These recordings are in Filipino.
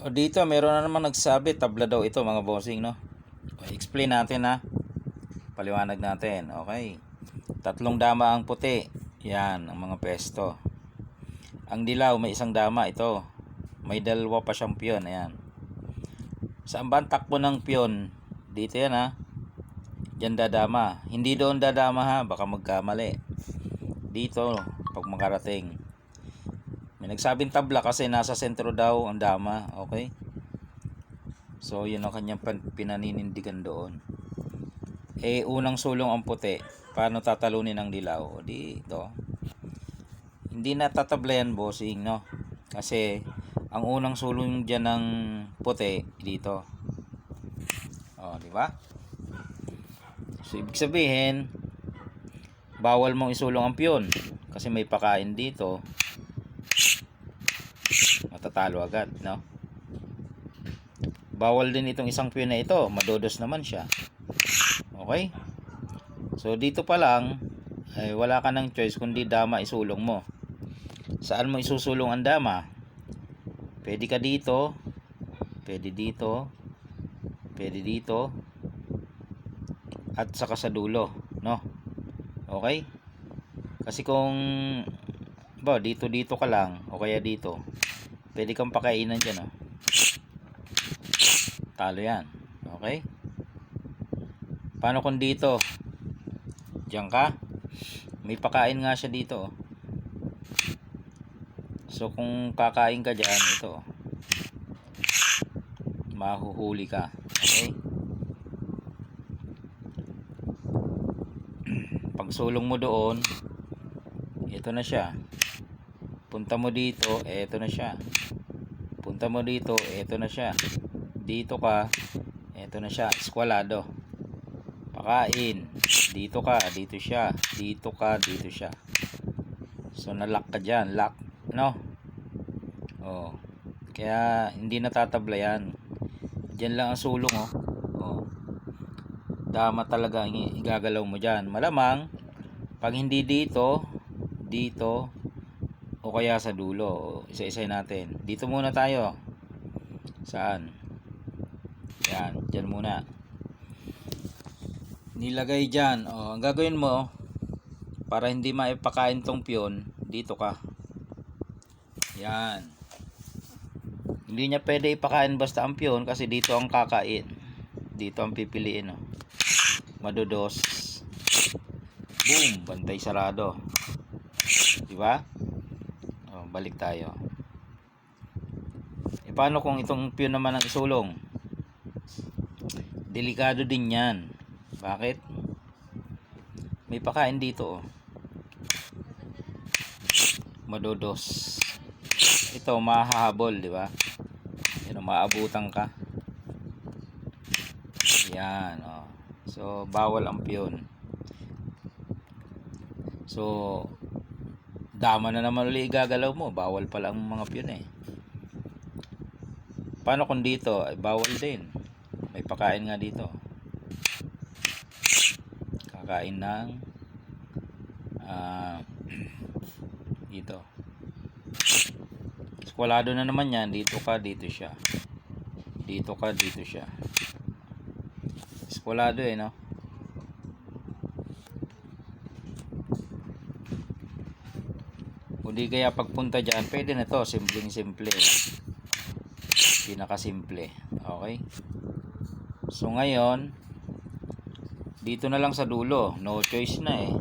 O dito, meron na naman nagsabi, tabla daw ito mga bossing, no? O, explain natin ha. Paliwanag natin. Okay. Tatlong dama ang puti. Yan, ang mga pesto. Ang dilaw, may isang dama ito. May dalawa pa siyang piyon. Ayan. Saan ba ang takbo ng piyon? Dito yan ha. Diyan dadama. Hindi doon dadama ha. Baka magkamali. Dito, pag makarating. May nagsabing tabla kasi nasa sentro daw ang dama. Okay. So, yun ang kanyang pinaninindigan doon. Unang sulong ang puti. Paano tatalunin ang dilaw? O, dito. Hindi na tatablayan, bossing, no? Kasi, ang unang sulong dyan ng puti, dito. O, di ba? So, ibig sabihin, bawal mong isulong ang piyon. Kasi may pakain dito. Matatalo agad, no? Bawal din itong isang piyon na ito. Madodos naman siya. Okay? So, dito pa lang, ay wala ka ng choice kundi dama isulong mo. Saan mo isusulong ang dama? Pwede ka dito. Pwede dito. Pwede dito. At saka sa dulo. No? Okay? Kasi kung dito ka lang o kaya dito, pwede kang pakainan dyan. Talo yan. Okay? Paano kung dito? Diyan ka? May pakain nga siya dito. So kung kakain ka dyan, ito. Mahuhuli ka. Okay? Pagsulong mo doon, ito na siya. Punta mo dito, ito na siya. Punta mo dito, ito na siya. Dito ka, ito na siya. Eskwalado. Pakain. Dito ka, dito siya. Dito ka, dito siya. So nalock ka dyan. Lock. No? Oh. Kaya hindi natatabla yan. Diyan lang ang sulong, oh. Oh. Dama talaga ang igagalaw mo dyan. Malamang, pag hindi dito, dito, o kaya sa dulo. Isa-isay natin. Dito muna tayo. Saan? Yan. Dyan muna. Nilagay dyan. O, ang gagawin mo, para hindi maipakain tong piyon, dito ka. Yan. Hindi niya pwede ipakain basta ang piyon kasi dito ang kakain. Dito ang pipiliin. O. Madodos. Boom. Bantay sarado. Diba? O, balik tayo. Paano kung itong piyon naman ang isulong? Delikado din yan. Bakit? May pakain dito, oh. Madodos. Ito mahahabol, di ba? Yan, maabutan ka. Yan, oh. So bawal ang piyon. So dama na naman ulit igagalaw mo. Bawal pala ang mga piyon eh. Paano kung dito? Ay, bawal din. May pakain nga dito. Kakain ng dito. Eskwalado na naman yan. Dito ka, dito siya. Dito ka, dito siya. Eskwalado eh, no? Hindi kaya pagpunta dyan, pwede na to. Simpleng simple. Pinakasimple. Okay? So ngayon, dito na lang sa dulo. No choice na eh.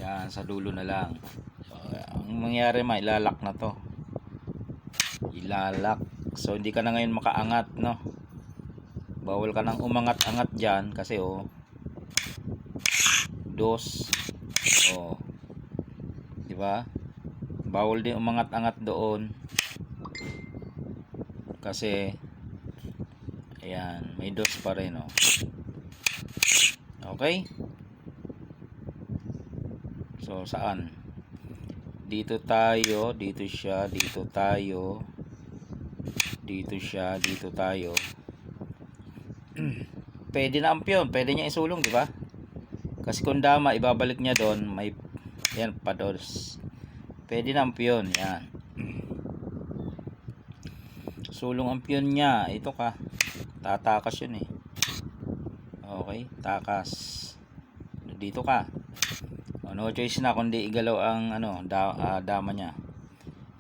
Yan, sa dulo na lang. So, ang mangyari ilalak na to. Ilalak. So hindi ka na ngayon makaangat, no? Bawal ka nang umangat-angat dyan kasi dos. Oh. Di ba? Bawal din umangat-angat doon. Kasi ayan, may dos pa rin, oh. Okay? So saan? Dito tayo, dito siya, dito tayo. Dito siya, dito tayo. Pwede na ang piyon, pwede niya isulong, di ba? Kasi kung dama, ibabalik niya doon, may yan pados. Pwede na ang piyon, yan. sulong ang piyon niya. Ito ka. Tatakas yun eh. Okay, takas. Dito ka. No choice na kundi igalaw ang dama niya.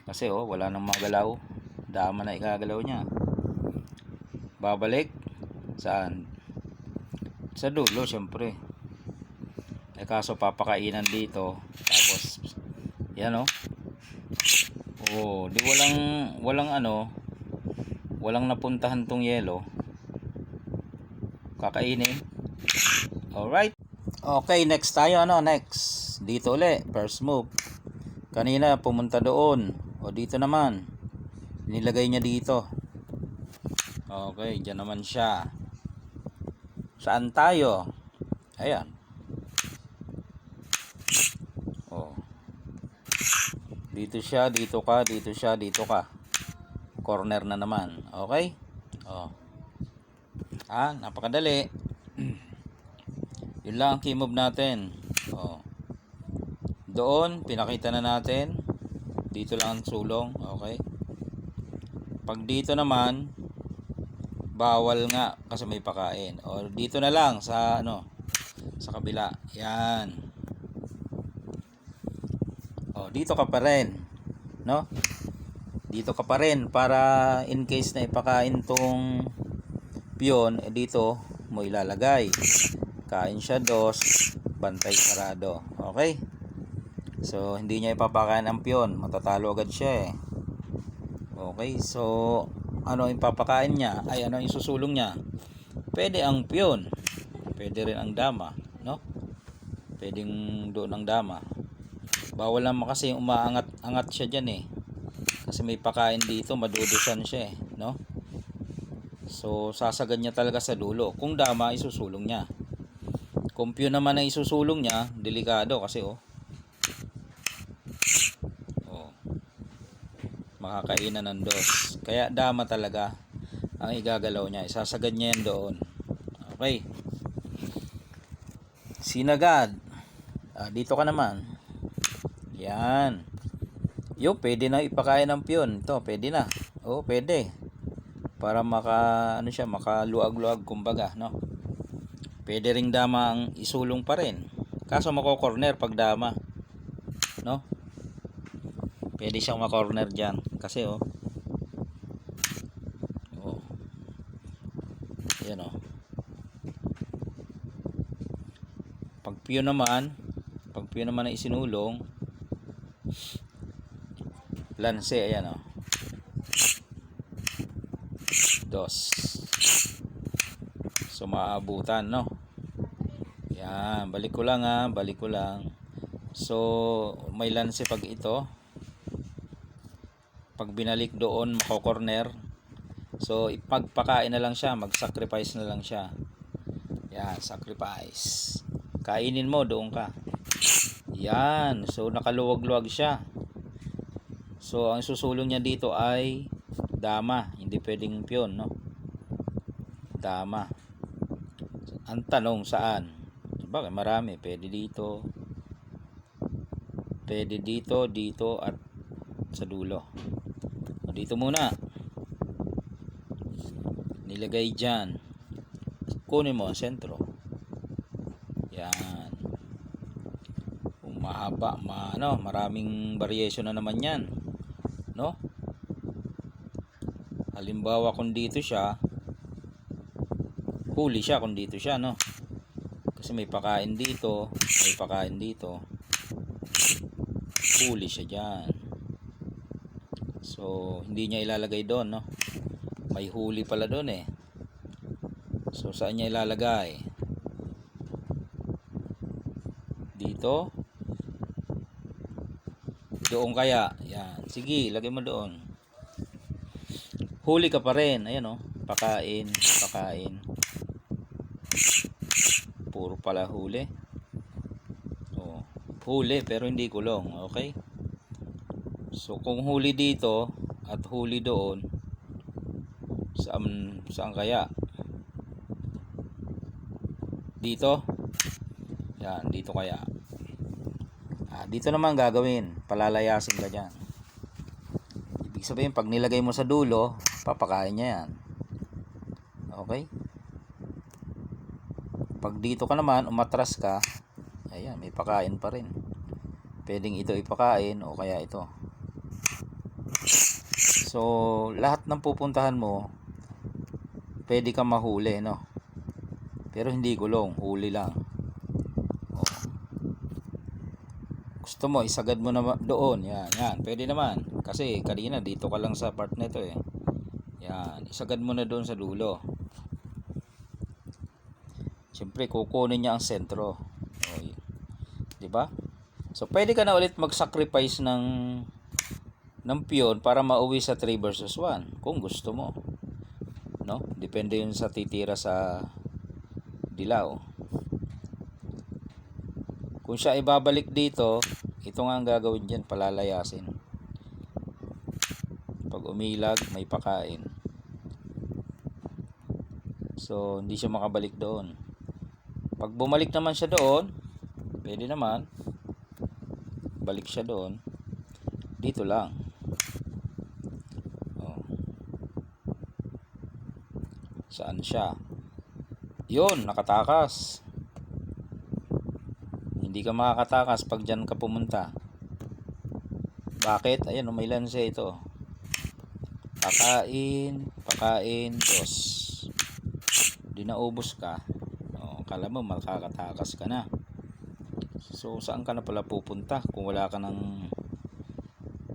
Kasi wala nang magalaw. Dama na ikagalaw niya. Babalik. Saan? Sa dulo, syempre. Kaso papakainan dito. Tapos, yan di walang napuntahan tong yelo. Kakainin. Alright. Okay, next tayo. Next. Dito ulit. First move. Kanina, pumunta doon. Dito naman. Nilagay niya dito. Okay, dyan naman siya. Saan tayo? Ayan. Dito siya, dito ka, dito siya, dito ka. Corner na naman. Okay? Napakadali. Yun lang ang key move natin. Doon, pinakita na natin. Dito lang ang sulong. Okay? Pag dito naman, bawal nga kasi may pakain. Dito na lang sa sa kabila. Yan. Dito ka pa rin, no? Dito ka pa rin para in case na ipakain tong piyon, dito mo ilalagay. Kain siya, dos, bantay sarado. Okay? So, hindi niya ipapakain ang piyon, matatalo agad siya eh. Okay, so ano yung papakain niya? Ano yung susulong niya? Pwede ang piyon, pwede rin ang dama, no? Pwedeng doon ang dama. Bawal naman kasi umaangat-angat siya dyan eh. Kasi may pakain dito, madudusan siya eh, no? So, sasagad niya talaga sa dulo. Kung dama, isusulong niya. Kung piyon naman na isusulong niya, delikado kasi makakainan ng dos. Kaya dama talaga ang igagalaw niya. Isasagad niya yan doon. Okay. Sinagad. Dito ka naman. Yan. Pwede na ipakain ng piyon. Ito, pwede na. Pwede. Para makaluag-luag kumbaga, no? Pwede ring dama ang isulong pa rin. Kaso mako-corner pag dama. No? Pwede siyang ma-corner diyan kasi Yan Pag piyon naman na isinulong, lanse, ayan dos. So maabutan, no? Yan, balik ko lang. So may lanse pag ito. Pag binalik doon, mako-corner. So ipagpakain na lang siya, mag-sacrifice na lang siya. Yan, sacrifice. Kainin mo, doon ka. Yan, so nakaluwag-luwag siya. So ang susulong niya dito ay dama, hindi pwedeng piyon, no? Dama. Ang tanong saan? Bakit marami? Pwede dito, dito at sa dulo. Dito muna. Nilagay dyan. Kunin mo ang sentro. Yan. Mahaba, maraming variation na naman yan, no? Halimbawa kung dito siya, huli siya kung dito siya, no? Kasi may pakain dito, huli siya dyan. So hindi niya ilalagay doon, no? May huli pala doon eh. So saan niya ilalagay? Dito. Doon kaya. Yan. Sige, lagay mo doon. Huli ka pa rin. Ayan pakain. Puro pala huli. Huli pero hindi kulong. Okay? So kung huli dito at huli doon, saan kaya? Dito? Yan, dito kaya. Dito naman gagawin, palalayasin ka dyan. Ibig Ibig sabihin, pag nilagay mo sa dulo, papakain niya yan. Okay? Pag dito ka naman, umatras ka, ayan, may pakain pa rin. Pwedeng ito ipakain o kaya ito. So, lahat ng pupuntahan mo, pwede kang mahuli, no? Pero hindi gulong, huli lang. O. Gusto mo, isagad mo na doon. Yan, yan. Pwede naman. Kasi kanina, dito ka lang sa part nito eh. Yan, isagad mo na doon sa dulo. Siyempre, kukunin niya ang sentro. O, diba? So, pwede ka na ulit mag-sacrifice ng pion para mauwi sa 3 versus 1 kung gusto mo, no? Depende yun sa titira sa dilaw. Kung siya ibabalik dito, ito nga ang gagawin dyan, palalayasin. Pag umilag, may pakain. So, hindi siya makabalik doon. Pag bumalik naman siya doon, pwede naman balik siya doon, dito lang. Saan siya? Yun, nakatakas. Hindi ka makakatakas pag dyan ka pumunta. Bakit? Ayan, may lanse ito. Pakain, pakain, dos. Di naubos ka. Kala mo makakatakas ka na. So, saan ka na pala pupunta kung wala ka ng...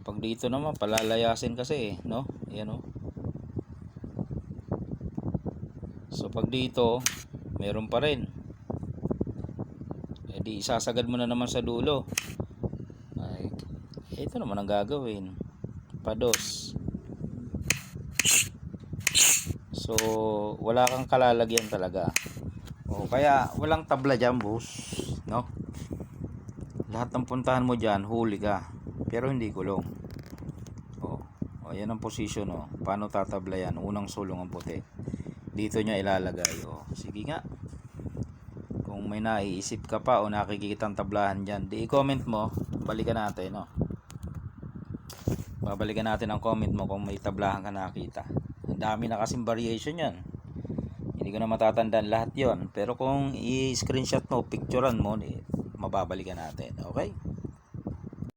Pag dito naman, palalayasin kasi, no? Ayan, oh. So, pag dito, meron pa rin. E di, isasagad mo na naman sa dulo. Ay, ito naman ang gagawin. Pados. So, wala kang kalalagyan talaga. O, kaya, walang tabla dyan, boss. No? Lahat ng puntahan mo dyan, huli ka. Pero hindi kulong. O, yan ang position, o. Paano tatabla yan? Unang sulong ang puti. Dito niya ilalagay. O, sige nga. Kung may naiisip ka pa o nakikita ang tablahan dyan, di i-comment mo. Balikan natin, no? Babalikan natin ang comment mo kung may tablahan ka nakita. Ang dami na kasing variation yan. Hindi ko na matatandaan lahat yon. Pero kung i-screenshot mo, picturean mo, mababalikan natin. Okay?